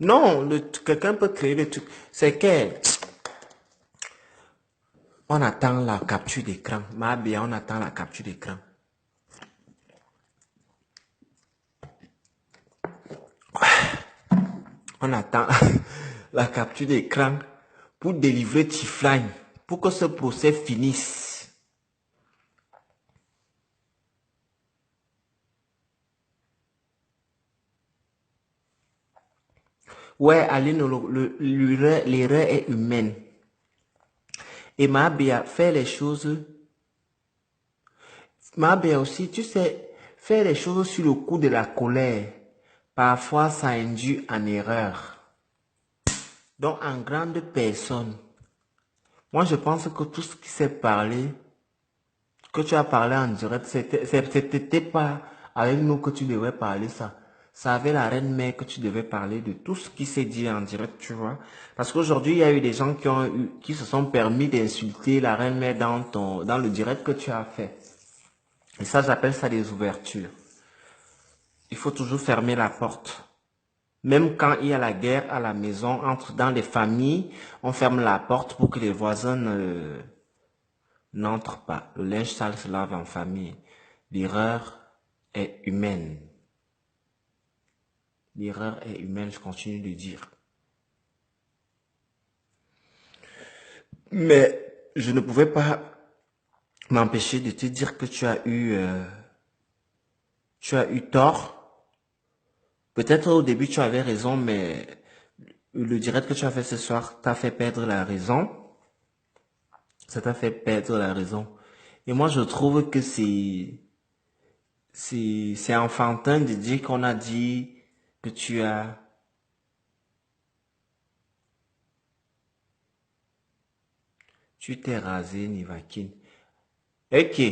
Non, quelqu'un peut créer le truc. C'est que on attend la capture d'écran. Ma bien, on attend la capture d'écran. On attend la capture d'écran pour délivrer Tifline, pour que ce procès finisse. Ouais, Aline, l'erreur est humaine. Et Mabia, faire les choses. Mabia aussi, tu sais, faire les choses sur le coup de la colère. Parfois, ça induit en erreur. Donc, en grande personne, moi, je pense que tout ce qui s'est parlé, que tu as parlé en direct, c'était pas avec nous que tu devais parler ça. C'est avec la reine mère que tu devais parler de tout ce qui s'est dit en direct, tu vois. Parce qu'aujourd'hui, il y a eu des gens qui se sont permis d'insulter la reine mère dans le direct que tu as fait. Et ça, j'appelle ça des ouvertures. Il faut toujours fermer la porte. Même quand il y a la guerre à la maison, dans les familles, on ferme la porte pour que les voisins n'entrent pas. Le linge sale se lave en famille. L'erreur est humaine. L'erreur est humaine, je continue de dire. Mais je ne pouvais pas m'empêcher de te dire que tu as eu tort. Peut-être au début tu avais raison, mais le direct que tu as fait ce soir t'a fait perdre la raison. Ça t'a fait perdre la raison. Et moi, je trouve que c'est enfantin de dire qu'on a dit que tu t'es rasé, Nivakin. Ok,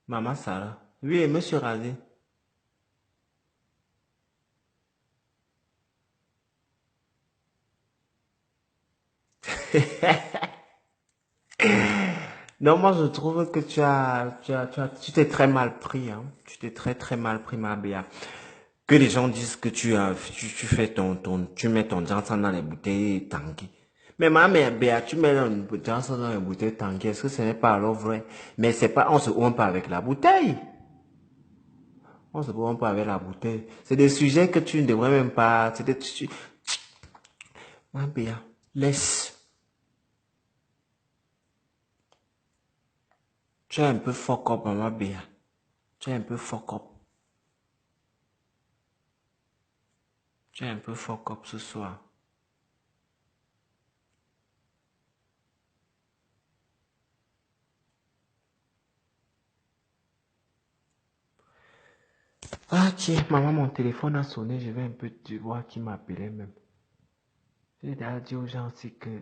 maman Sarah. Oui, je me suis rasé. Non, moi, je trouve que tu t'es très mal pris, hein. Tu t'es très, très mal pris, ma Béa. Que les gens disent que tu fais tu mets ton Johnson dans les bouteilles tanky. Mais ma mère, Béa, tu mets ton Johnson dans les bouteilles tanky. Est-ce que ce n'est pas alors vrai? Mais c'est pas, on se ouvre pas avec la bouteille. On se ouvre pas avec la bouteille. C'est des sujets que tu ne devrais même pas, ma Béa, laisse. Tu es un peu fuck up, ma Béa. Tu es un peu fuck up. Tu es un peu fuck up ce soir. Ah, tiens, maman, mon téléphone a sonné. Je vais un peu te voir qui m'appelait même. J'ai déjà dit aux gens aussi que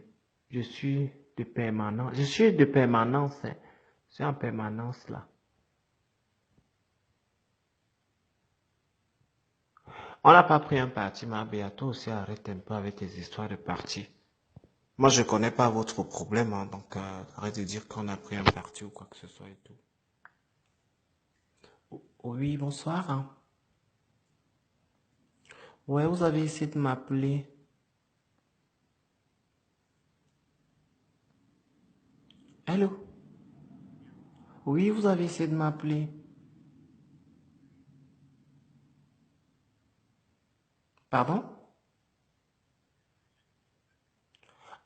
je suis de permanence. Je suis de permanence, hein. Je suis en permanence là. On n'a pas pris un parti, ma Béa. Toi aussi, arrête un peu avec tes histoires de parti. Moi, je connais pas votre problème, hein, donc arrête de dire qu'on a pris un parti ou quoi que ce soit et tout. Oui, bonsoir, hein. Ouais, vous avez essayé de m'appeler. Allô? Oui, vous avez essayé de m'appeler. Pardon?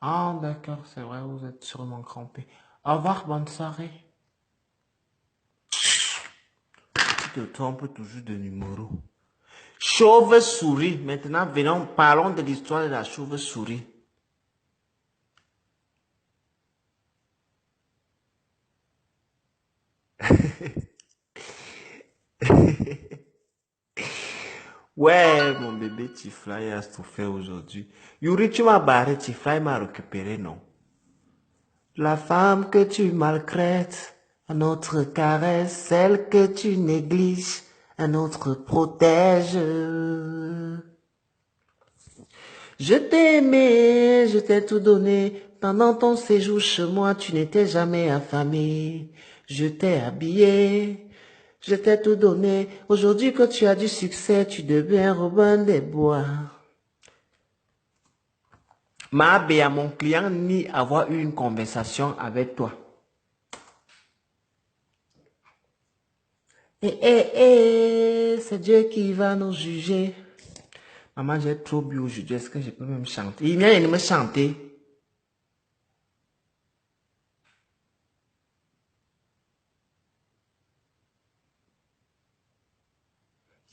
Ah, d'accord, c'est vrai, vous êtes sûrement crampé. Au revoir, bonne soirée. Tu te trompes toujours de numéro. Chauve-souris. Maintenant, venons, parlons de l'histoire de la chauve-souris. Ouais, mon bébé Tifly a souffert aujourd'hui. Yuri, tu m'as barré, Tifly m'a récupéré, non? La femme que tu maltraites, un autre caresse, celle que tu négliges, un autre protège. Je t'ai aimé, je t'ai tout donné. Pendant ton séjour chez moi, tu n'étais jamais affamé. Je t'ai habillé, je t'ai tout donné. Aujourd'hui que tu as du succès, tu deviens Robin des Bois. Mabea, mon client nie avoir eu une conversation avec toi. C'est Dieu qui va nous juger. Maman, j'ai trop bu aujourd'hui. Est-ce que je peux même chanter? Il vient de me chanter.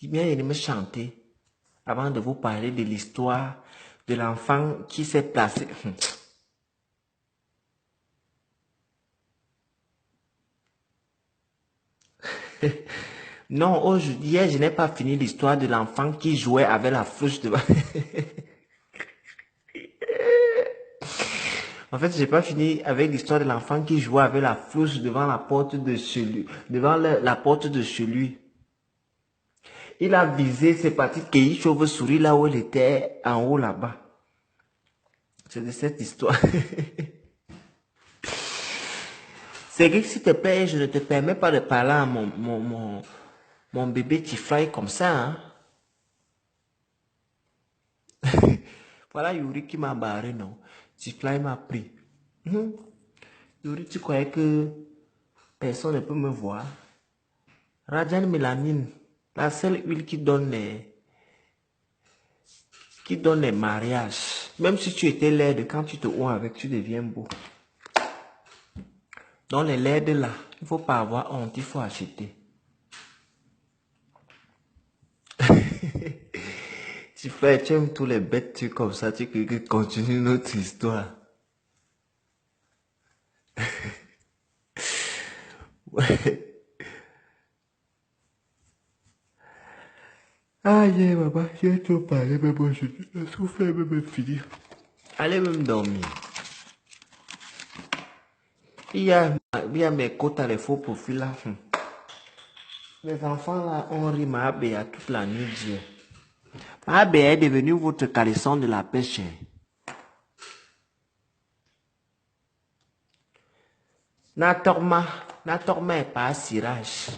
Il vient de me chanter. Avant de vous parler de l'histoire de l'enfant qui s'est placé. Non, aujourd'hui, hier, je n'ai pas fini l'histoire de l'enfant qui jouait avec la flèche de... En fait, j'ai pas fini avec l'histoire de l'enfant qui jouait avec la flèche devant la porte de chez lui, devant la porte de chez lui. Il a visé, c'est parti cueillir chauve-souris là où il était, en haut là-bas. C'est de cette histoire. C'est que s'il te plaît, je ne te permets pas de parler à mon bébé Tifly comme ça. Hein? Voilà Yuri qui m'a barré, non. Tifly m'a pris. Yuri, tu croyais que personne ne peut me voir? Rajan Mélamine, la seule huile qui donne les mariages. Même si tu étais laide, quand tu te oins avec, tu deviens beau. Dans les laides là, il ne faut pas avoir honte, il faut acheter. Tu fais, tu aimes tous les bêtes trucs comme ça, tu continues notre histoire. Aïe, maman, j'ai trop parlé, mais bon, je souffle même finir. Allez même dormir. Il y a mes côtes à les faux profils là. Les enfants là ont ri Mabea toute la nuit d'hier. Mabea est devenu votre caleçon de la pêche. Natorma est pas à cirage.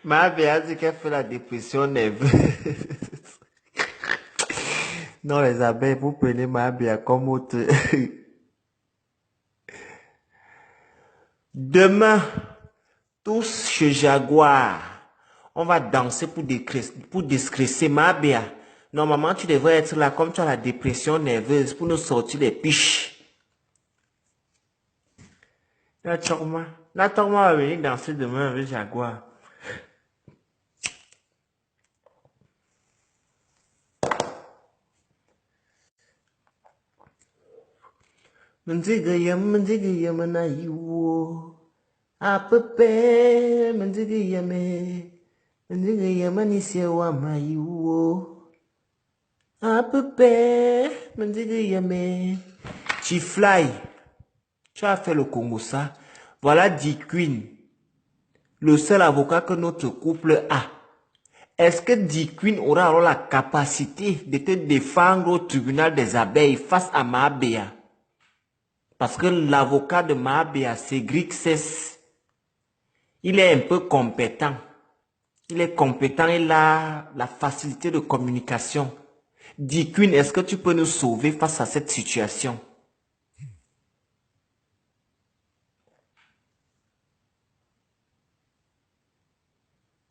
Mabea dit qu'elle fait la dépression nerveuse. Non, les abeilles, vous prenez Mabea comme autre. Demain, tous chez Jaguar, on va danser pour déstresser Mabea. Normalement, tu devrais être là comme tu as la dépression nerveuse pour nous sortir les piches. Natorma va venir danser demain avec Jaguar. Menziga na iwo. Apepe, menziga manisia wa ma iwo. Apepe, menziga Tifly, tu as fait le Congo ça. Voilà D-Queen, le seul avocat que notre couple a. Est-ce que D-Queen aura alors la capacité de te défendre au tribunal des abeilles face à Mabea? Parce que l'avocat de Mabea, c'est Grixes. Il est un peu compétent. Il est compétent, il a la facilité de communication. D-Queen, est-ce que tu peux nous sauver face à cette situation?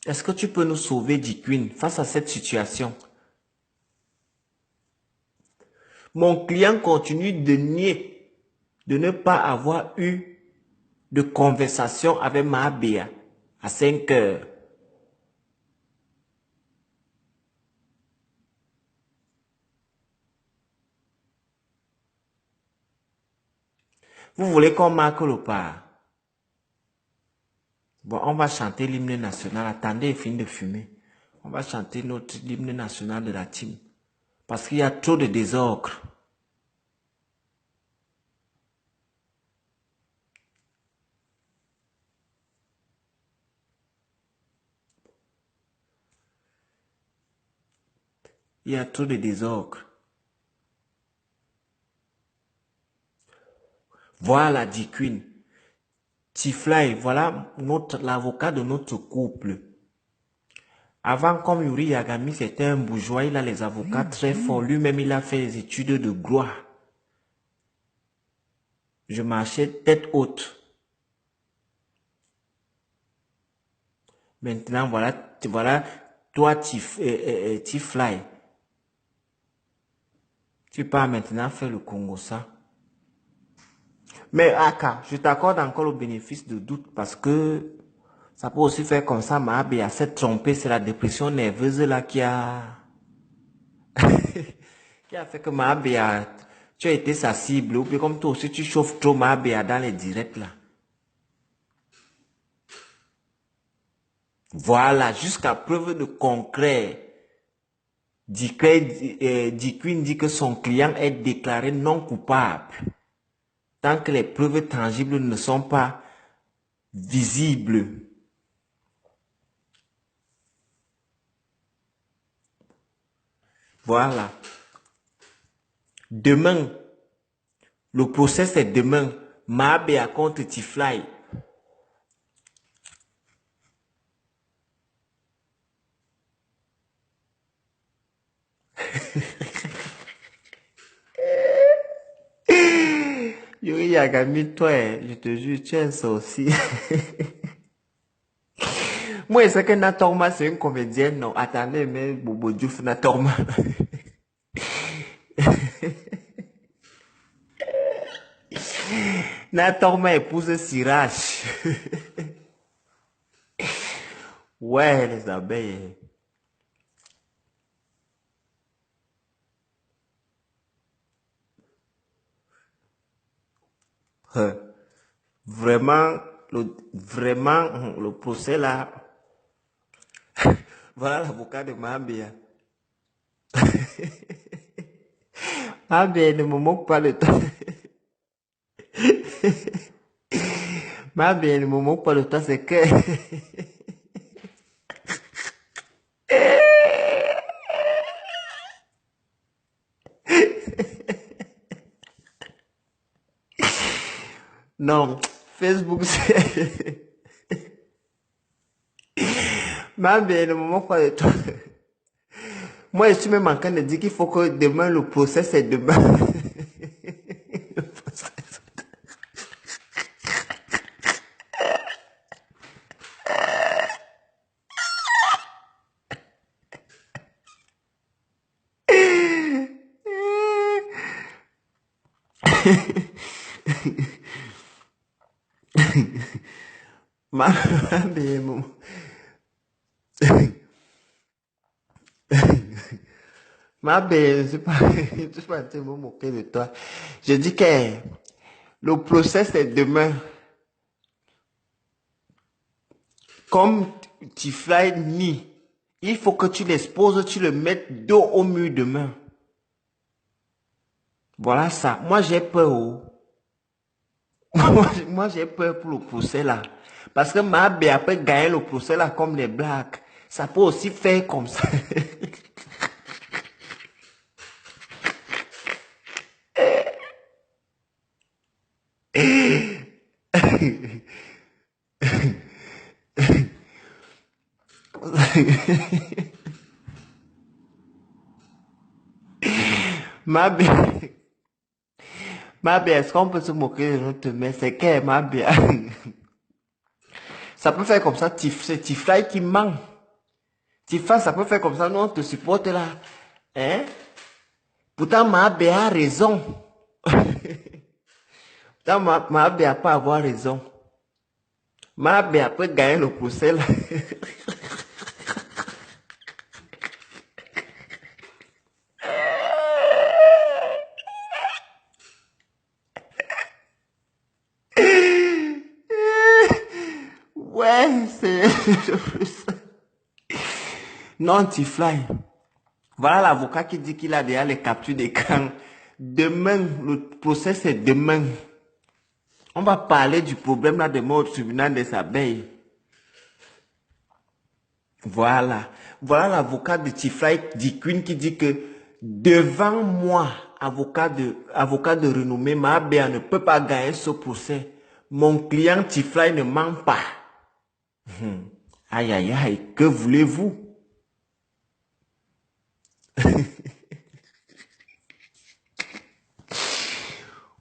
Est-ce que tu peux nous sauver, D-Queen, face à cette situation? Mon client continue de nier, de ne pas avoir eu de conversation avec Mabea à 5 heures. Vous voulez qu'on marque le pas? Bon, on va chanter l'hymne national. Attendez, il finit de fumer. On va chanter notre hymne national de la team. Parce qu'il y a trop de désordre. Il y a trop de désordre. Voilà, dit Queen. Tifly, voilà l'avocat de notre couple. Avant, comme Yuri Yagami, c'était un bourgeois, il a les avocats très forts. Lui-même, il a fait des études de droit. Je marchais tête haute. Maintenant, voilà, toi, T-Fly. Tu pars maintenant faire le Congo, ça. Mais Aka, je t'accorde encore le bénéfice de doute parce que ça peut aussi faire comme ça, Mahabé a s'est trompé, c'est la dépression nerveuse là qui a, qui a fait que Mahabé a, tu as été sa cible, ou bien comme toi aussi tu chauffes trop Mahabé dans les directs là. Voilà, jusqu'à preuve de concret. Diquin dit que son client est déclaré non coupable tant que les preuves tangibles ne sont pas visibles. Voilà. Demain, le procès c'est demain. Mahabea contre T-Fly. Yuri Yagami, toi, je te jure, tu es un sorcier. Moi, je sais que Natorma, c'est une comédienne, non? Attendez, mais Bobo Diouf, Natorma. Natorma épouse Sirach. Ouais, les abeilles. Euh, vraiment, le procès là. Voilà l'avocat de Mambia. Mambia ne me moque pas le temps. Mambia ne me moque pas le temps, c'est que. Non, Facebook, c'est. Mambia ne me moque pas le temps. Moi, je suis même en train de dire qu'il faut que demain, le procès, c'est demain. Mambia, je ne suis pas, je suis pas en train de me moquer de toi. Je dis que le procès, c'est demain. Comme T-Fly nie, il faut que tu l'exposes, tu le mettes dos au mur demain. Voilà ça. Moi, j'ai peur. Oh. Moi, j'ai peur pour le procès là. Parce que Mabé après gagner le procès là comme les blacks. Ça peut aussi faire comme ça. Mabé, Mabé, est-ce qu'on peut se moquer de notre mère? C'est qu'elle, Mabé. Ça peut faire comme ça, c'est T-Fly qui ment. T-Fly, ça peut faire comme ça, nous on te supporte là. Hein? Pourtant, Mabé a raison. Pourtant, Mabé a pas avoir raison. Mabé après gagner le procès là. Ouais, c'est... Non, T-Fly. Voilà l'avocat qui dit qu'il a déjà les captures d'écran. Demain, le procès c'est demain. On va parler du problème là de mort au tribunal des abeilles. Voilà. Voilà l'avocat de T-Fly Diquin qui dit que devant moi, avocat de renommée, Mahabea ne peut pas gagner ce procès. Mon client T-Fly ne ment pas. Aïe, aïe, aïe, que voulez-vous?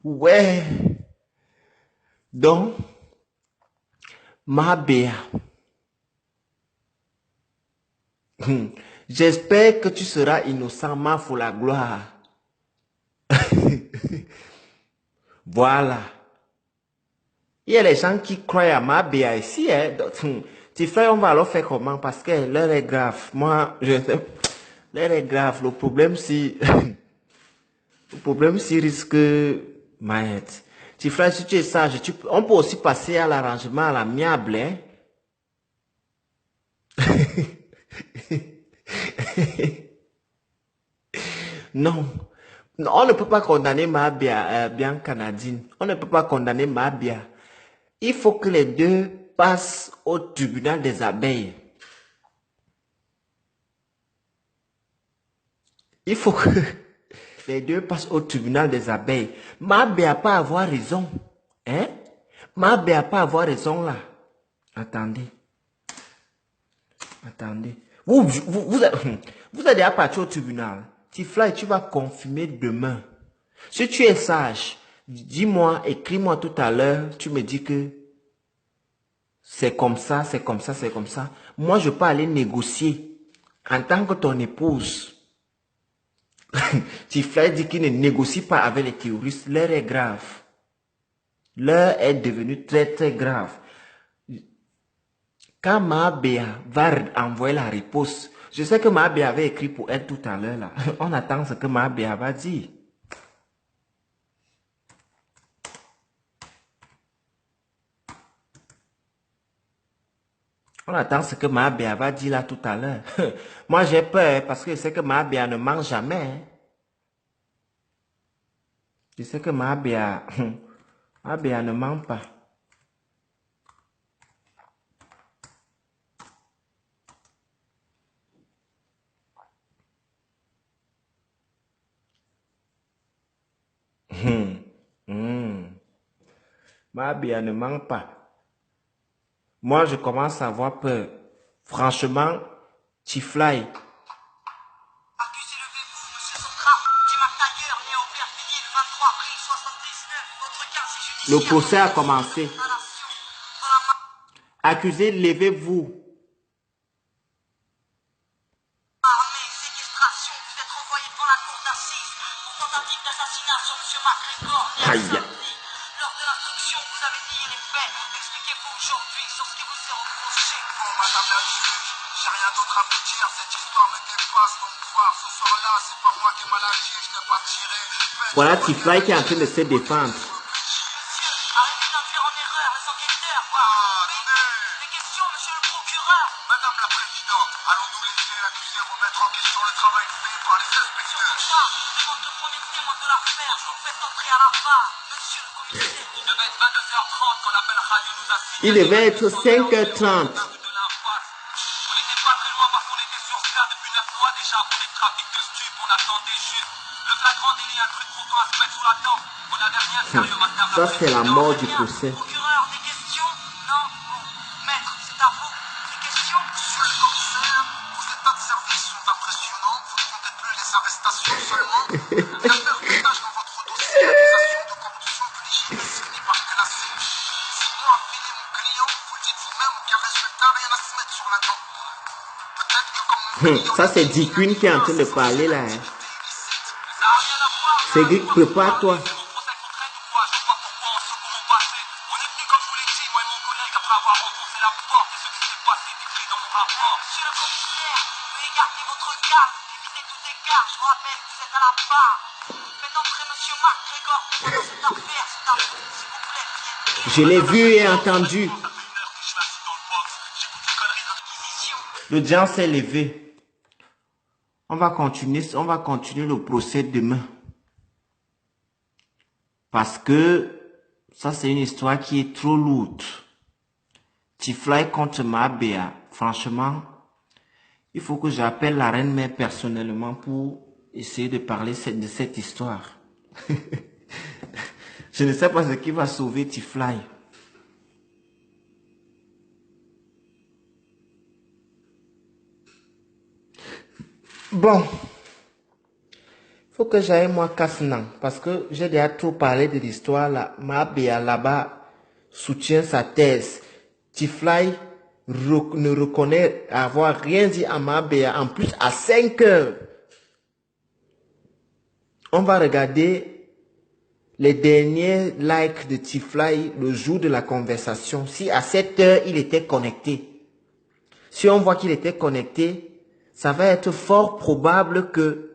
Ouais. Donc, ma Béa, j'espère que tu seras innocent, ma pour la gloire. Voilà. Il y a les gens qui croient à ma Béa ici. Hein. Tu frère, on va alors faire comment? Parce que l'heure est grave. Moi, je sais. L'heure est grave. Le problème, si... le problème, si risque... Maët. Tu frère, si tu es sage, on peut aussi passer à l'arrangement à l'amiable. Hein. Non. Non, on ne peut pas condamner Mabia, bien canadienne. On ne peut pas condamner Mabia. Il faut que les deux passent au tribunal des abeilles. Il faut que les deux passent au tribunal des abeilles. Mabia pas avoir raison. Hein? Mabia pas avoir raison là. Attendez. Attendez. Vous êtes déjà parti au tribunal. Tifla, tu vas confirmer demain. Si tu es sage, dis-moi, écris-moi tout à l'heure, tu me dis que c'est comme ça, c'est comme ça, c'est comme ça. Moi, je peux aller négocier en tant que ton épouse. Tifla dit qu'il ne négocie pas avec les terroristes. L'heure est grave. L'heure est devenue très, très grave. Quand Mabea va envoyer la réponse, je sais que Mabea avait écrit pour elle tout à l'heure là. On attend ce que Mabea va dire. On attend ce que Mabea va dire là tout à l'heure. Moi j'ai peur parce que je sais que Mabea ne ment jamais. Hein. Je sais que Mabea ne ment pas. Mabea ne ment pas. Moi je commence à avoir peur. Franchement, Tifly. Le procès a commencé. Accusé, levez-vous. Aïe. Lors de l'instruction, vous avez nié les faits. Expliquez-vous aujourd'hui sur ce qui vous est reproché. Bon, madame la juge, j'ai rien d'autre à vous dire. Cette histoire me dépasse. Donc, voir ce soir-là, c'est pas moi qui ai mal agi. Je n'ai pas tiré. Voilà Tifly qui est en train de se défendre. Monsieur, arrêtez d'induire en erreur les enquêteurs. Des questions, monsieur le procureur. Madame la présidente, allons-nous laisser l'accusé remettre en question le travail fait par les inspecteurs? Sur ça, je demande le premier témoin de l'affaire. Je vous fais entrer à la barre. Monsieur le commissaire. Il devait être 22h30 quand l'appel radio nous a signé. Il devait être 5h30. On n'était pas très loin parce qu'on était sur ça depuis 9 mois déjà pour des trafics de stupes. On attendait juste le flagrant délit, un truc pourtant à se mettre sous la dent. On n'avait rien de sérieux, madame. Ça, c'est la mort du procès. Procureur, des questions? Non. Maître, c'est à vous. Des questions? Monsieur le commissaire, vos états de service sont impressionnants. Vous ne comptez plus les arrestations seulement. L'affaire détache dans votre dossier l'accusation de corruption publique finit par classer. 6 mois à filer mon client, vous le dites vous-même, aucun résultat, rien à se mettre sur la dent. Peut-être que comme mon client... Ça, c'est Dick Queen qui est en train de parler là. Hein. C'est Dick, prépare-toi. Je l'ai vu et entendu. L'audience est levée. On va continuer le procès demain. Parce que ça, c'est une histoire qui est trop lourde. Tifly contre Mabea. Franchement, il faut que j'appelle la reine mère personnellement pour essayer de parler de cette histoire. Je ne sais pas ce qui va sauver Tifly. Bon, que j'aille moi Kasnan, parce que j'ai déjà trop parlé de l'histoire là. Mabea là-bas soutient sa thèse. Tifly ne reconnaît avoir rien dit à Mabea. En plus, à 5 heures, on va regarder les derniers likes de Tifly le jour de la conversation. Si à 7 heures, il était connecté. Si on voit qu'il était connecté, ça va être fort probable que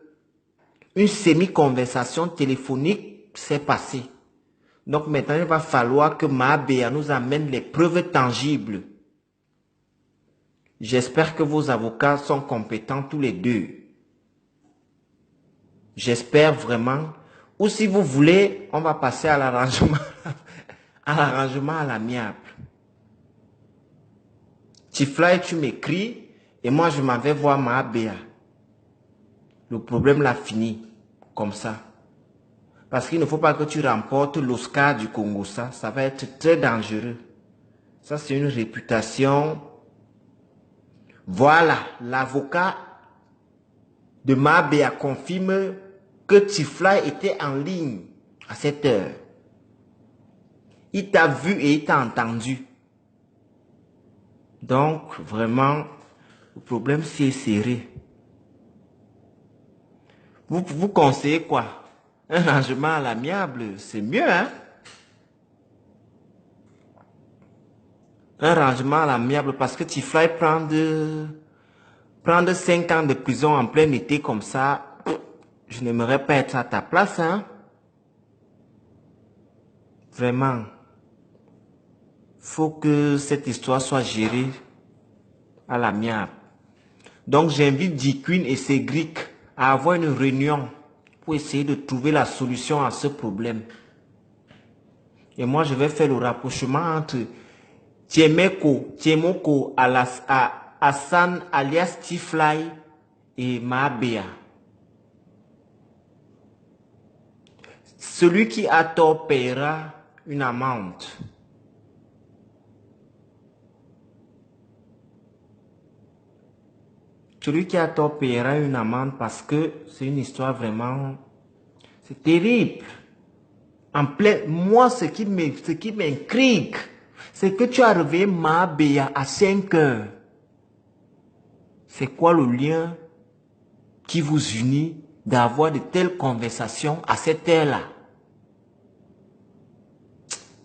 une semi-conversation téléphonique s'est passée. Donc maintenant, il va falloir que Mabea nous amène les preuves tangibles. J'espère que vos avocats sont compétents tous les deux. J'espère vraiment. Ou si vous voulez, on va passer à l'arrangement à l'amiable. Tifly, tu m'écris et moi je m'en vais voir Mabea. Le problème l'a fini comme ça. Parce qu'il ne faut pas que tu remportes l'Oscar du Congo. Ça va être très dangereux. Ça, c'est une réputation. Voilà, l'avocat de Mabea confirme que Tifly était en ligne à cette heure. Il t'a vu et il t'a entendu. Donc, vraiment, le problème s'est serré. Vous conseillez quoi? Un rangement à l'amiable, c'est mieux, hein? Un rangement à l'amiable parce que Tifly prendre 5 ans de prison en plein été comme ça, je n'aimerais pas être à ta place, hein? Vraiment. Faut que cette histoire soit gérée à l'amiable. Donc j'invite D-Queen et Cédric à avoir une réunion pour essayer de trouver la solution à ce problème. Et moi je vais faire le rapprochement entre Tiemoko Hassan alias Tifly et Mabea. Celui qui a tort paiera une amende. Celui qui a tort paiera une amende parce que c'est une histoire vraiment... C'est terrible. En plein... Moi, ce qui m'intrigue, c'est que tu as réveillé Mabea à 5 heures. C'est quoi le lien qui vous unit d'avoir de telles conversations à cette heure-là?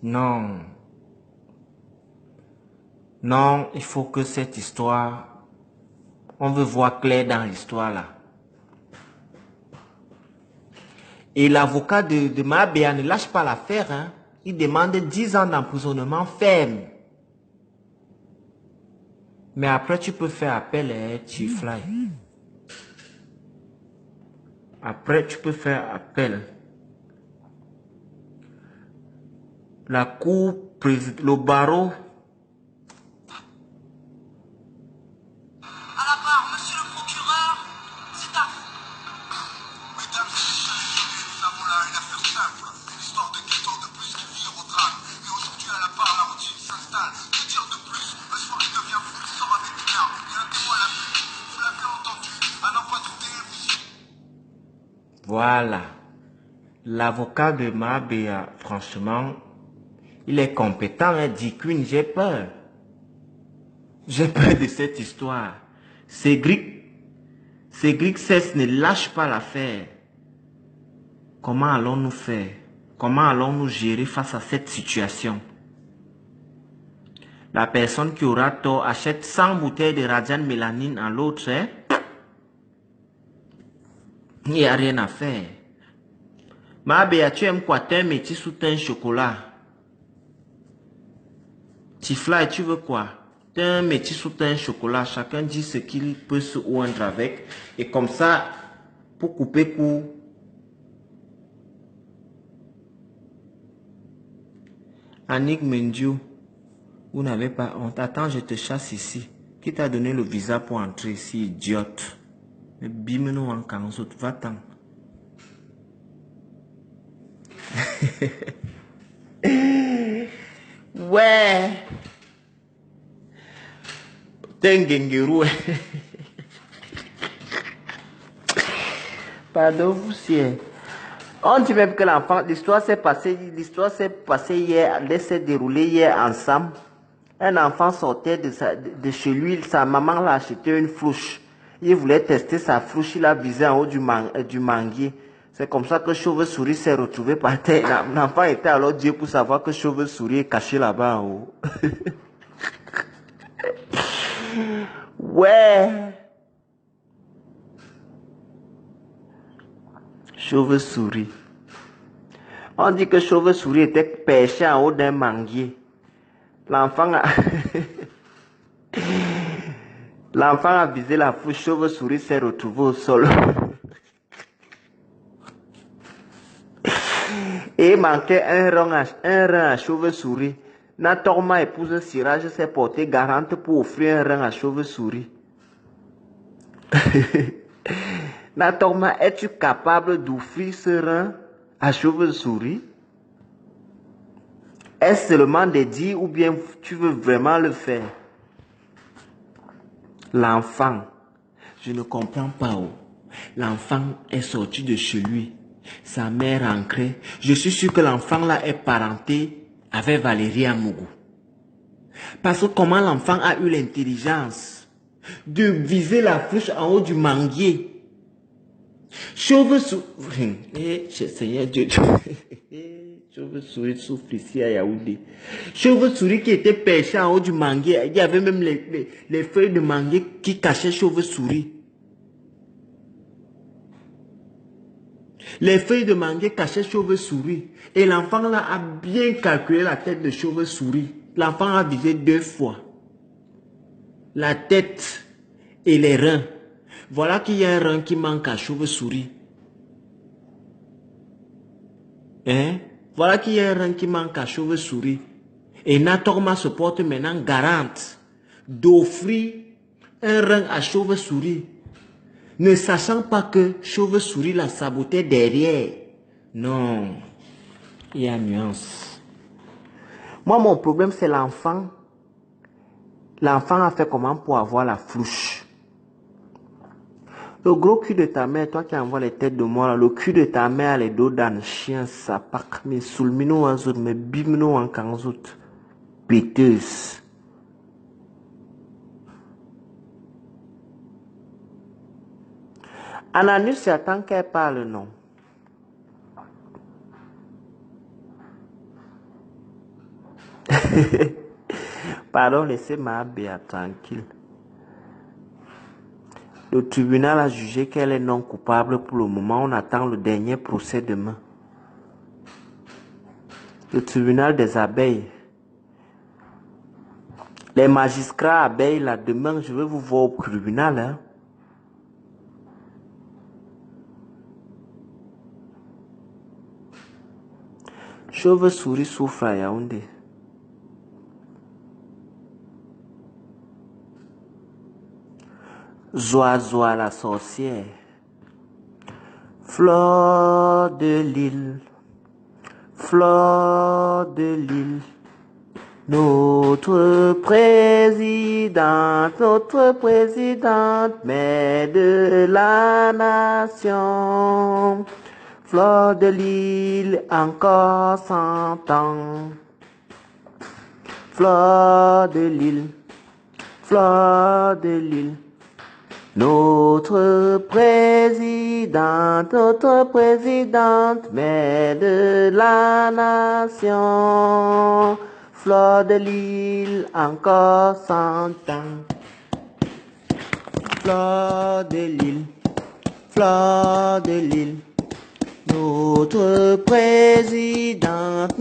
Non. Non, il faut que cette histoire... On veut voir clair dans l'histoire là. Et l'avocat de Mabea ne lâche pas l'affaire. Hein. Il demande 10 ans d'emprisonnement ferme. Mais après, tu peux faire appel à Tifly. Après, tu peux faire appel. La cour, le barreau. À la barre, monsieur le procureur, c'est à vous. Mesdames et messieurs, nous avons là une affaire simple. Une histoire de ghetto de plus qui vire au drame. Et aujourd'hui, à la barre, la routine s'installe. Que dire de plus? Le soir, il devient fou, il sort avec une arme. Et un témoin l'a vu. Vous l'avez entendu. À n'en pas douter, Voilà. L'avocat de Mabea, franchement, il est compétent, hein, D-Queen, j'ai peur. J'ai peur de cette histoire. Cédric Cess ne lâche pas l'affaire. Comment allons-nous faire? Comment allons-nous gérer face à cette situation? La personne qui aura tort achète 100 bouteilles de Radian Mélanine en l'autre. Hein? Il n'y a rien à faire. Mabea, tu aimes quoi? T'aimes métis ou t'aimes chocolat? Tifly, tu veux quoi? T'aimes métis ou t'aimes chocolat? Chacun dit ce qu'il peut se oindre avec. Et comme ça, pour couper court. Annick Mendiou, vous n'avez pas honte. Attends, je te chasse ici. Qui t'a donné le visa pour entrer ici, idiote? Mais bim-nous en canzo, va-t'en. Ouais. T'es un gengerou. Pardon, vous siez. On dit même que l'enfant, l'histoire s'est passée hier, elle s'est déroulée hier ensemble. Un enfant sortait de chez lui, sa maman l'a acheté une flouche. Il voulait tester sa flouche, il a visé en haut du manguier. C'est comme ça que Chauve-souris s'est retrouvé par terre. L'enfant était alors Dieu pour savoir que Chauve-souris est caché là-bas en haut. Ouais. Chauve-souris. On dit que Chauve-souris était perché en haut d'un manguier. L'enfant a... L'enfant a visé la fouche, Chauve-souris s'est retrouvé au sol. Et il manquait un rein à Chauve-souris. Natorma, épouse Sirage, s'est portée garante pour offrir un rein à Chauve-souris. Natorma, es-tu capable d'offrir ce rein à Chauve-souris? Est-ce seulement de dire ou bien tu veux vraiment le faire? L'enfant, je ne comprends pas où. L'enfant est sorti de chez lui. Sa mère rentrée. Je suis sûr que l'enfant là est parenté avec Valérie Amougou. Parce que comment l'enfant a eu l'intelligence de viser la flèche en haut du manguier? Chauve-souris. Seigneur Dieu. Chauve-souris souffle ici à Yaoundé. Chauve-souris qui était perché en haut du manguier. Il y avait même les feuilles de manguier qui cachaient Chauve-souris. Les feuilles de manguier cachaient Chauve-souris. Et l'enfant là a bien calculé la tête de Chauve-souris. L'enfant a visé 2 fois. La tête et les reins. Voilà qu'il y a un rein qui manque à Chauve-souris. Hein? Voilà qu'il y a un rein qui manque à Chauve-souris. Et Natorma se porte maintenant garante d'offrir un rein à Chauve-souris. Ne sachant pas que Chauve-souris l'a saboté derrière. Non. Il y a nuance. Moi, mon problème, c'est l'enfant. L'enfant a fait comment pour avoir la flouche? Le gros cul de ta mère, toi qui envoies les têtes de moi, là, le cul de ta mère, les dos d'âne, chien, sapak, mais soulmino en zot, mais bimno en kanzot. Péteuse. Ananus, attend qu'elle parle, non? Pardon, laissez ma béa tranquille. Le tribunal a jugé qu'elle est non coupable pour le moment. On attend le dernier procès demain. Le tribunal des abeilles. Les magistrats abeilles, là, demain, je vais vous voir au tribunal. Hein. Chauve-souris souffre à Yaoundé. Zoa la sorcière. Fleur de l'île. Fleur de l'île. Notre présidente, mère de la nation. Fleur de l'île, encore 100 ans. Fleur de l'île, fleur de l'île. Notre présidente, mère de la nation. Fleur de l'île, encore 100 ans. Fleur de l'île, fleur de l'île. Notre présidente,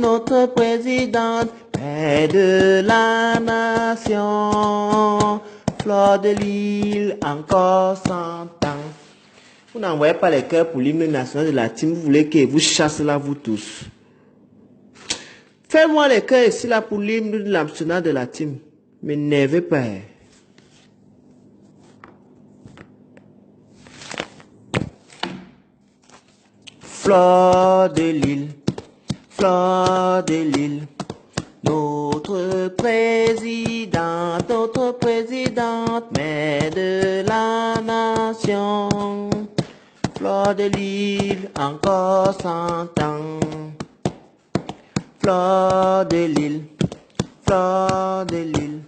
mère de la nation. Fleur de l'île, encore 100 ans. Vous n'envoyez pas les cœurs pour l'hymne national de la team, vous voulez que vous chassez là, vous tous. Faites-moi les cœurs ici là pour l'hymne national de la team. Mais n'énervez pas. Fleur de l'île, fleur de l'île. Notre présidente, mère de la nation. Fleur de Lille, encore 100 ans. Fleur de Lille, Fleur de Lille.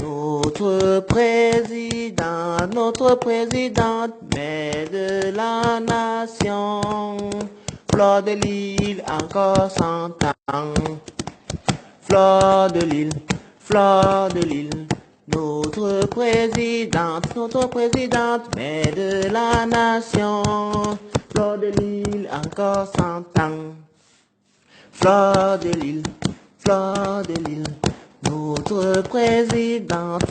Notre présidente, mère de la nation. Fleur de Lille, encore 100 ans. Fleur de Lille, notre présidente, mère de la nation. Fleur de Lille, encore 100 ans. Fleur de Lille,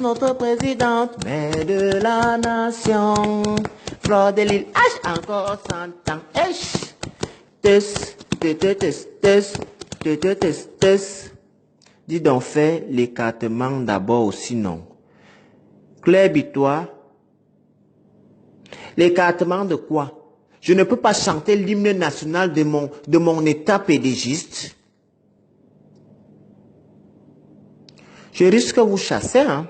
notre présidente, mère de la nation. Fleur de Lille, encore 100 ans. Dis donc, fais l'écartement d'abord aussi, non. Claire Bitois, l'écartement de quoi? Je ne peux pas chanter l'hymne national de mon état pédégiste. Je risque de vous chasser, hein.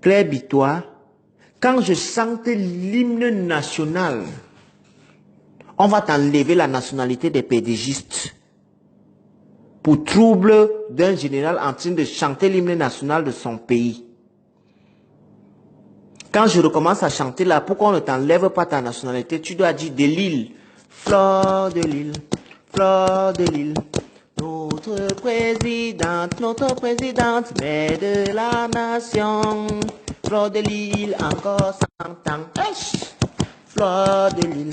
Claire Bitois, quand je chante l'hymne national, on va t'enlever la nationalité des pédégistes. Pour trouble d'un général en train de chanter l'hymne national de son pays. Quand je recommence à chanter là, pourquoi on ne t'enlève pas ta nationalité? Tu dois dire de Lille. Fleur de Lille, notre présidente, mère de la nation. Fleur de Lille, encore 100 ans. Fleur de Lille,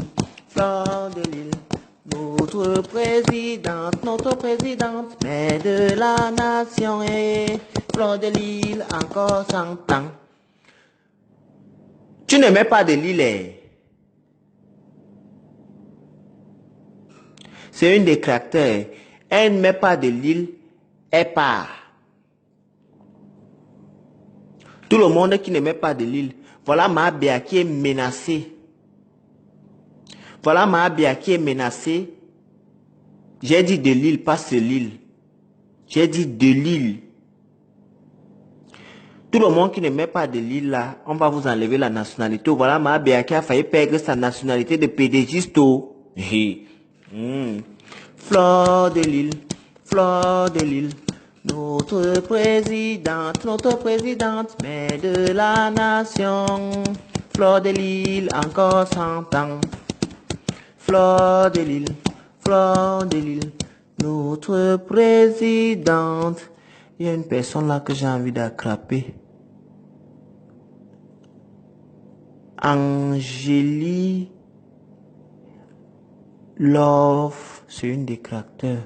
notre présidente, mère de la nation. Fleur de Lille, encore 100 ans. Tu n'aimais pas de Lille. C'est une des caractères. Elle ne met pas de Lille, elle part. Tout le monde qui ne met pas de Lille. Voilà Mahabia qui est menacée. Voilà Mahabia qui est menacée. J'ai dit de Lille, pas ce Lille. J'ai dit de Lille. Tout le monde qui ne met pas de Lille là, on va vous enlever la nationalité. Voilà Mahabia qui a failli perdre sa nationalité de pédégiste. Fleur de Lille, notre présidente, mère de la nation. Fleur de Lille, encore 100 ans. Fleur de Lille, notre présidente. Il y a une personne là que j'ai envie d'attraper. Angélie Love, c'est une des caractères.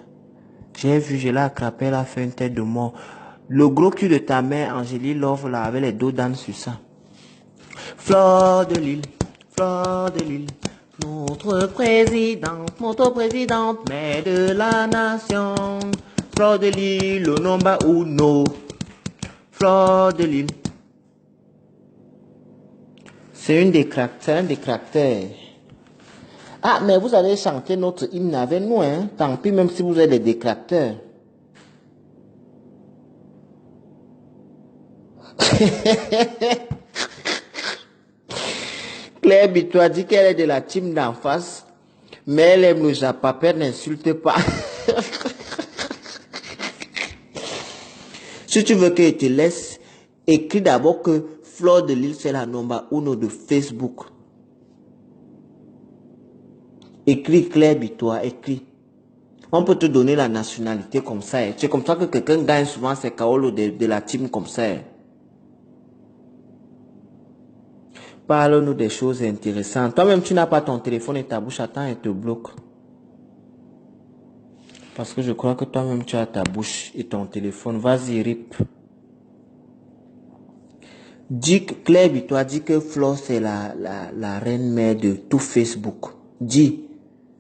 J'ai vu, je l'ai attrapé, elle a fait une tête de mort. Le gros cul de ta mère, Angélie Love, là, avec les dos d'âne sur ça. Fleur de Lille, notre présidente, mère de la nation. Fleur de Lille, le number uno. Fleur de Lille. C'est un des caractères. Ah, mais vous allez chanter notre hymne avec nous, hein. Tant pis, même si vous êtes des détracteurs. Claire Bitois dit qu'elle est de la team d'en face, mais elle aime le Japapé, n'insulte pas. Si tu veux qu'elle te laisse, écris d'abord que Fleur de Lille, c'est la number uno de Facebook. Écris Claire Bitois, écris. On peut te donner la nationalité comme ça. C'est comme ça que quelqu'un gagne souvent ses kaolos de la team comme ça. Parle-nous des choses intéressantes. Toi-même, tu n'as pas ton téléphone et ta bouche attend et te bloque. Parce que je crois que toi-même, tu as ta bouche et ton téléphone. Vas-y, rip. Dis que Claire Bitois dit que Flo, c'est la reine mère de tout Facebook. Dis.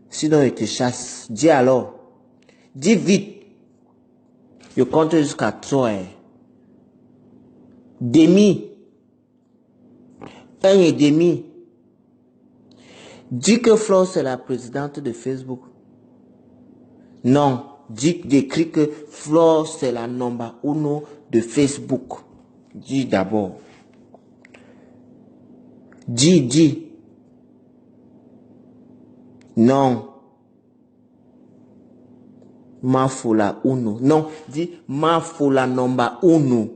Sinon, il te chasse. Dis alors. Dis vite. Je compte jusqu'à 3. Demi. 1,5. Dis que Flo, c'est la présidente de Facebook. Non. Décris que Flo, c'est la number uno de Facebook. Dis d'abord. Dis. Non. Mafula uno. Non, dis Mafula number uno.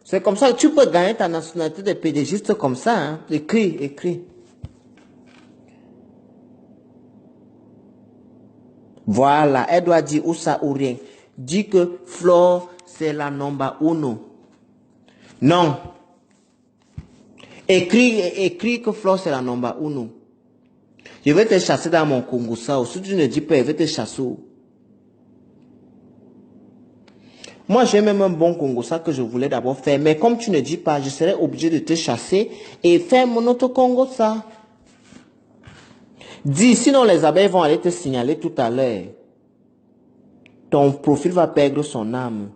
C'est comme ça que tu peux gagner ta nationalité de pédagiste comme ça. Hein? Écris, écris. Voilà, elle doit dire ou ça ou rien. Dis que Flore, c'est la number uno. Non. Écris que Flore, c'est la number uno. Je vais te chasser dans mon Congo ça. Si tu ne dis pas, je vais te chasser. Moi, j'ai même un bon Congo ça que je voulais d'abord faire. Mais comme tu ne dis pas, je serais obligé de te chasser et faire mon autre Congo ça. Dis, sinon les abeilles vont aller te signaler tout à l'heure. Ton profil va perdre son âme.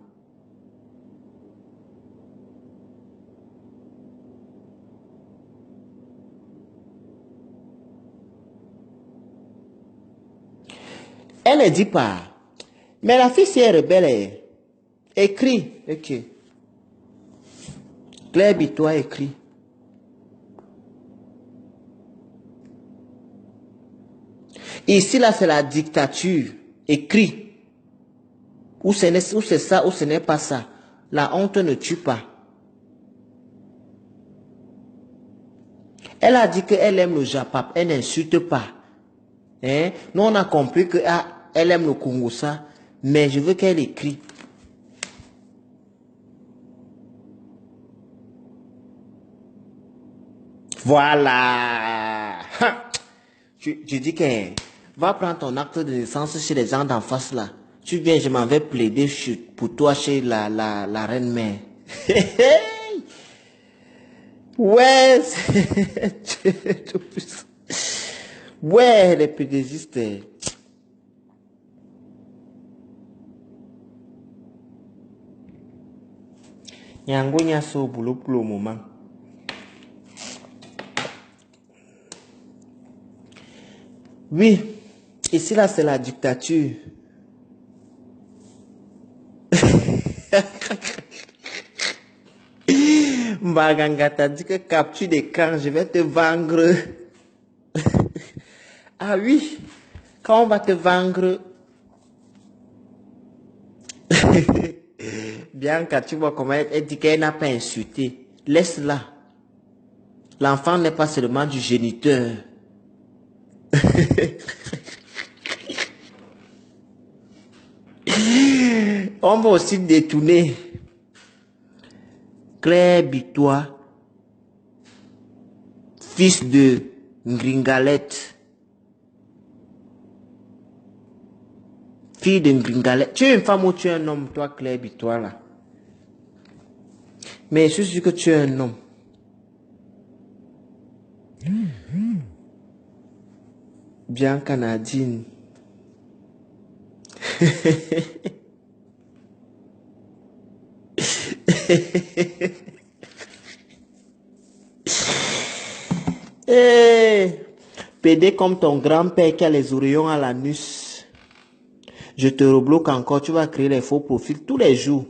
Elle ne dit pas. Mais la fille, si elle est rebelle, écris. Ok. Claire Bitois écrit. Ici, là, c'est la dictature. Écrit. Ou c'est ça, ou ce n'est pas ça. La honte ne tue pas. Elle a dit qu'elle aime le Japap. Elle n'insulte pas. Hein? Nous, on a compris que elle aime le Congo ça. Mais je veux qu'elle écrit. Voilà. Tu dis que va prendre ton acte de naissance chez les gens d'en face là. Tu viens, je m'en vais plaider pour toi chez la reine-mère. Ouais, ouais, les pédégistes. Nyango Nyaso au boulot pour le moment. Oui, ici là c'est la dictature. Mbaganga t'a dit que capture d'écran, je vais te vendre. Ah oui, quand on va te vendre. Bianca, tu vois comment elle dit qu'elle n'a pas insulté. Laisse-la. L'enfant n'est pas seulement du géniteur. On va aussi détourner. Claire Bitois, fils de Ngringalette. Fille de Ngringalette. Tu es une femme ou tu es un homme, toi, Claire Bitois, là? Mais je suis sûr que tu es un homme. Bianca Nadine. Hey, pédé comme ton grand-père qui a les oreillons à l'anus. Je te rebloque encore, tu vas créer les faux profils tous les jours.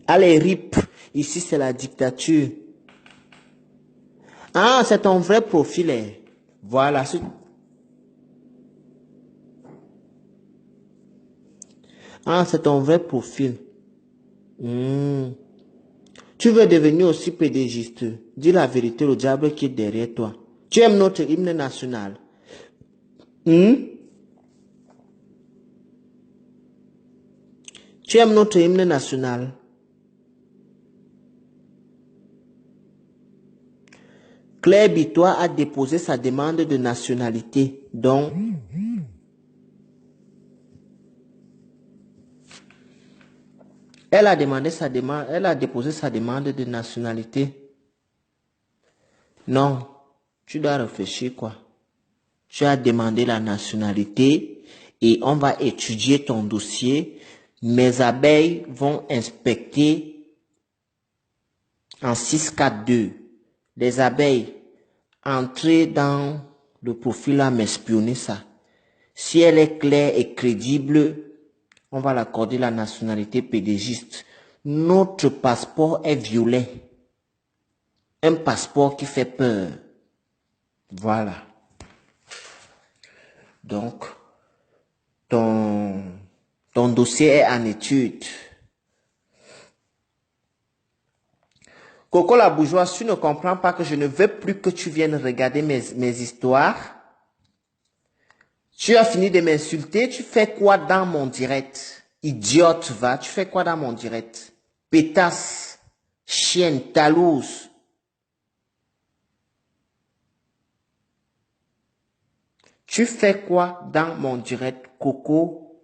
Allez, RIP, ici c'est la dictature. Ah, c'est ton vrai profil. Eh. Voilà. Ah, c'est ton vrai profil. Tu veux devenir aussi pédégiste. Dis la vérité, le diable qui est derrière toi. Tu aimes notre hymne national. Tu aimes notre hymne national. Claire Bitois a déposé sa demande de nationalité. Donc, elle a déposé sa demande de nationalité. Non, tu dois réfléchir quoi. Tu as demandé la nationalité et on va étudier ton dossier. Mes abeilles vont inspecter en 642. Les abeilles, entrez dans le profil à m'espionner ça. Si elle est claire et crédible, on va l'accorder la nationalité pédégiste. Notre passeport est violet. Un passeport qui fait peur. Voilà. Donc, ton dossier est en étude. Coco la bourgeoise, tu ne comprends pas que je ne veux plus que tu viennes regarder mes histoires. Tu as fini de m'insulter, tu fais quoi dans mon direct? Idiote, va, tu fais quoi dans mon direct? Pétasse, chienne, talouse. Tu fais quoi dans mon direct, Coco,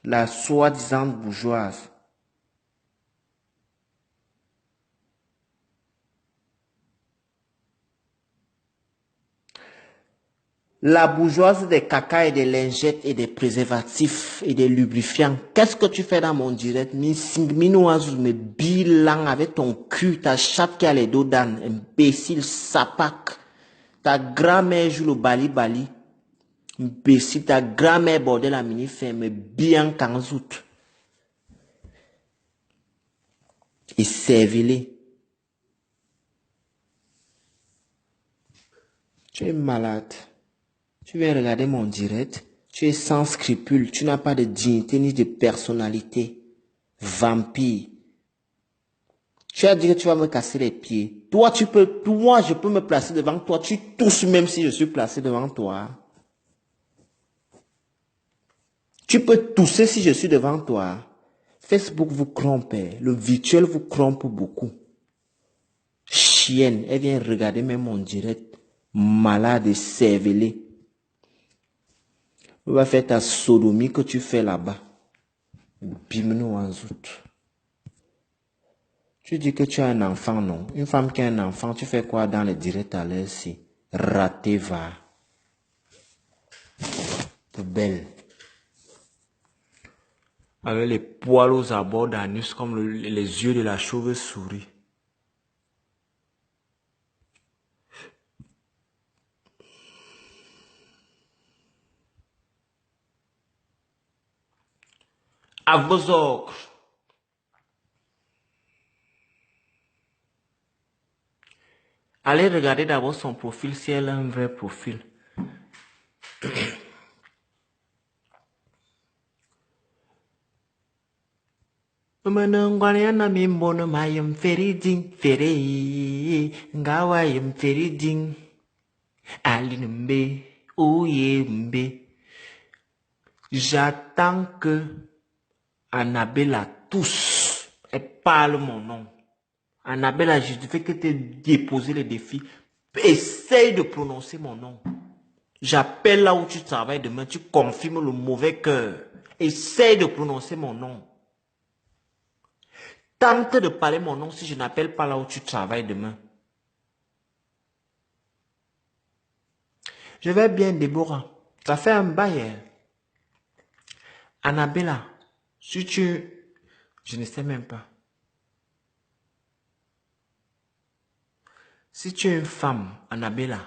la soi-disant bourgeoise? La bourgeoise des caca et des lingettes et des préservatifs et des lubrifiants. Qu'est-ce que tu fais dans mon direct? Minoise, me bilan avec ton cul, ta chatte qui a les dos d'âne, imbécile, sapac. Ta grand-mère joue le bali-bali. Imbécile, ta grand-mère bordel la mini-ferme, bien kanzout. Et servez-les. Tu es malade. Tu viens regarder mon direct. Tu es sans scrupules. Tu n'as pas de dignité ni de personnalité. Vampire. Tu as dit que tu vas me casser les pieds. Toi, je peux me placer devant toi. Tu tousses même si je suis placé devant toi. Tu peux tousser si je suis devant toi. Facebook vous trompe. Le virtuel vous trompe beaucoup. Chienne, elle vient regarder même mon direct. Malade et cervelé. On va faire ta sodomie que tu fais là-bas. Bimnou en zout. Tu dis que tu as un enfant, non? Une femme qui a un enfant, tu fais quoi dans les directs à l'heure ci? Raté va. T'es belle. Avec les poils aux abords d'anus comme les yeux de la chauve-souris. À vos ordres. Allez regarder d'abord son profil si elle a un vrai profil. Manangwana mimbono mayam feriding fere ngawayam feriding alinumbe oyembe. J'attends que Annabella tousse et parle mon nom. Annabella, je fais que te déposer les défis. Essaye de prononcer mon nom. J'appelle là où tu travailles demain, tu confirmes le mauvais cœur. Essaye de prononcer mon nom. Tente de parler mon nom si je n'appelle pas là où tu travailles demain. Je vais bien, Déborah. Ça fait un bail. Hein. Annabella, si tu... Je ne sais même pas. Si tu es une femme, Annabella,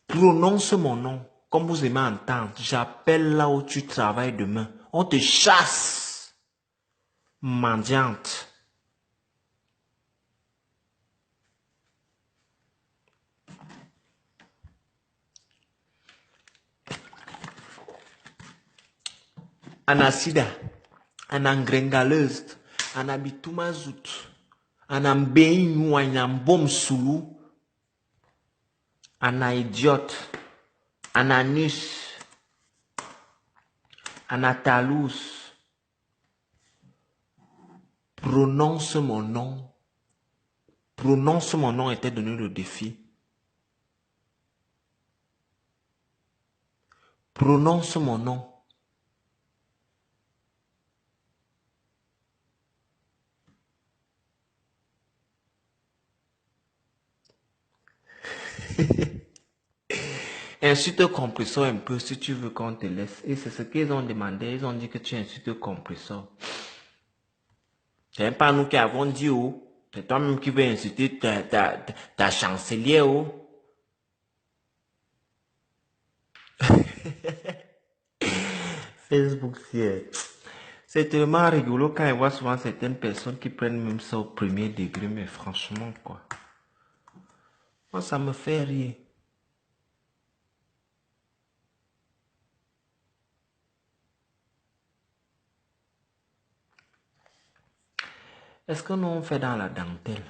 prononce mon nom. Comme vous aimez entendre, j'appelle là où tu travailles demain. On te chasse. Mendiante. Anasida, anangrengaleuse, anabitumazout, anambeinou, anambom soulou, anaidiote, ananus, anatalouse. Prononce mon nom. Prononce mon nom était donné le défi. Prononce mon nom. Insulte compresseur un peu si tu veux qu'on te laisse. Et c'est ce qu'ils ont demandé. Ils ont dit que tu insultes compresseur. C'est même pas nous qui avons dit oh. C'est toi-même qui veux insulter ta chancelière oh. Facebook, c'est tellement rigolo quand je vois souvent certaines personnes qui prennent même ça au premier degré, mais franchement, quoi. Moi, ça me fait rire. Est-ce que nous on fait dans la dentelle?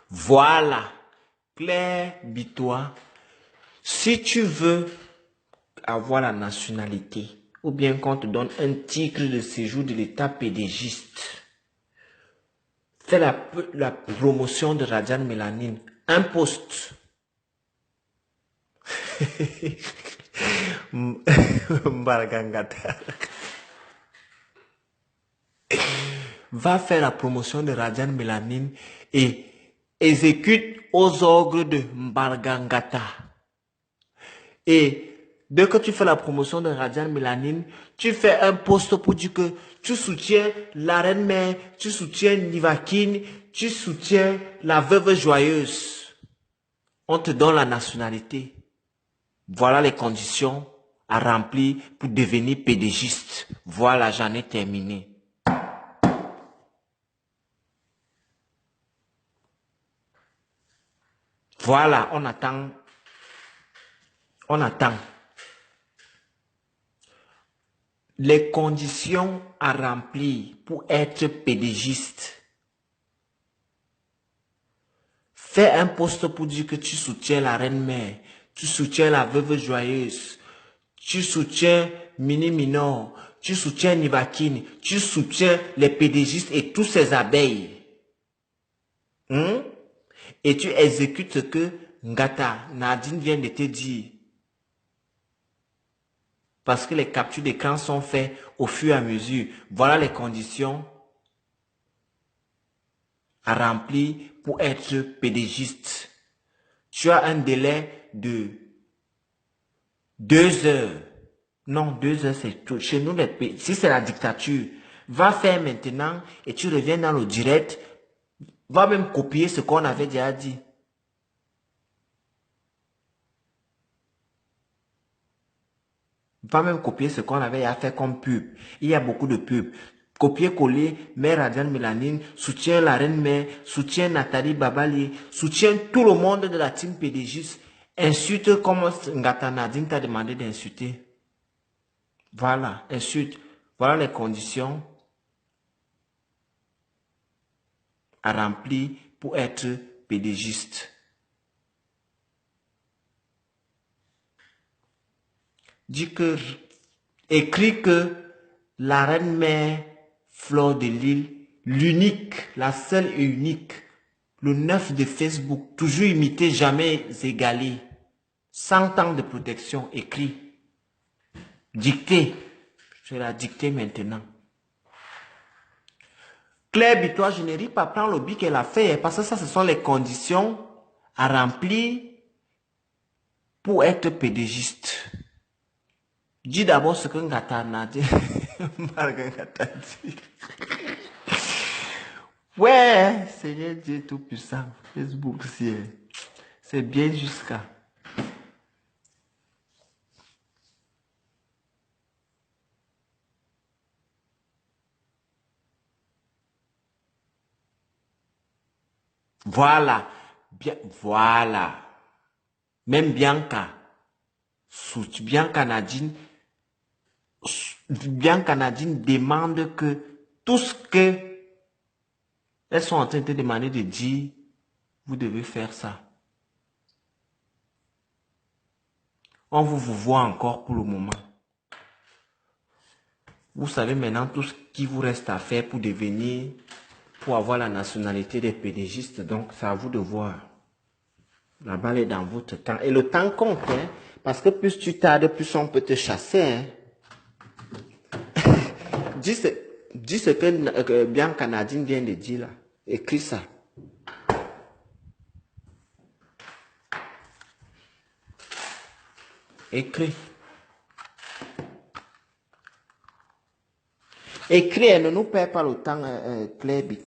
Voilà. Claire Bitois, si tu veux avoir la nationalité, ou bien qu'on te donne un titre de séjour de l'État pédégiste, fais la promotion de Radian Mélanine. Un poste. Mbargangata. Va faire la promotion de Radian Mélanine et exécute aux ordres de Mbargangata. Et dès que tu fais la promotion de Radian Mélanine, tu fais un post pour dire que tu soutiens la reine mère, tu soutiens Nivakine, tu soutiens la veuve joyeuse. On te donne la nationalité. Voilà les conditions à remplir pour devenir pédégiste. Voilà, j'en ai terminé. Voilà, on attend. On attend. Les conditions à remplir pour être pédégiste. Fais un post pour dire que tu soutiens la reine mère, tu soutiens la veuve joyeuse, tu soutiens Mini Minor, tu soutiens Nivakine, tu soutiens les pédégistes et tous ces abeilles. Et tu exécutes ce que Ngata Nadine vient de te dire. Parce que les captures d'écran sont faites au fur et à mesure. Voilà les conditions à remplir pour être pédégiste. Tu as un délai de 2 heures. Non, 2 heures c'est tout. Chez nous, si c'est la dictature, va faire maintenant et tu reviens dans le direct. Va même copier ce qu'on avait déjà dit. Va même copier ce qu'on avait déjà fait comme pub. Il y a beaucoup de pubs. Copier-coller, mère Radian Mélanine, soutient la reine mère, soutient Nathalie Babali, soutient tout le monde de la team pédégiste. Insulte comme Ngata Nadine t'a demandé d'insulter. Voilà, insulte. Voilà les conditions à remplir pour être pédégiste. Écrit que la reine mère Fleur de Lille, l'unique, la seule et unique, le 9 de Facebook, toujours imité, jamais égalé, 100 ans de protection, écrit, dicté, je vais la dicter maintenant. Claire Bitois, je ne ris pas, prends le bic qu'elle a fait, parce que ça, ce sont les conditions à remplir pour être pédégiste. Dis d'abord ce que Ngata a dit. Ouais, Seigneur Dieu Tout-Puissant, Facebook, c'est bien jusqu'à. Voilà, bien, voilà. Même Bianca Nadine demande que tout ce que elles sont en train de te demander de dire, vous devez faire ça. On vous voit encore pour le moment. Vous savez maintenant tout ce qui vous reste à faire pour devenir, pour avoir la nationalité des pédégistes. Donc, c'est à vous de voir. La balle est dans votre temps. Et le temps compte, hein, parce que plus tu tardes, plus on peut te chasser. Hein. Dis ce que Bianca Nadine vient de dire là. Écris ça. Écris. Écris, ne nous perds pas le temps, Claire.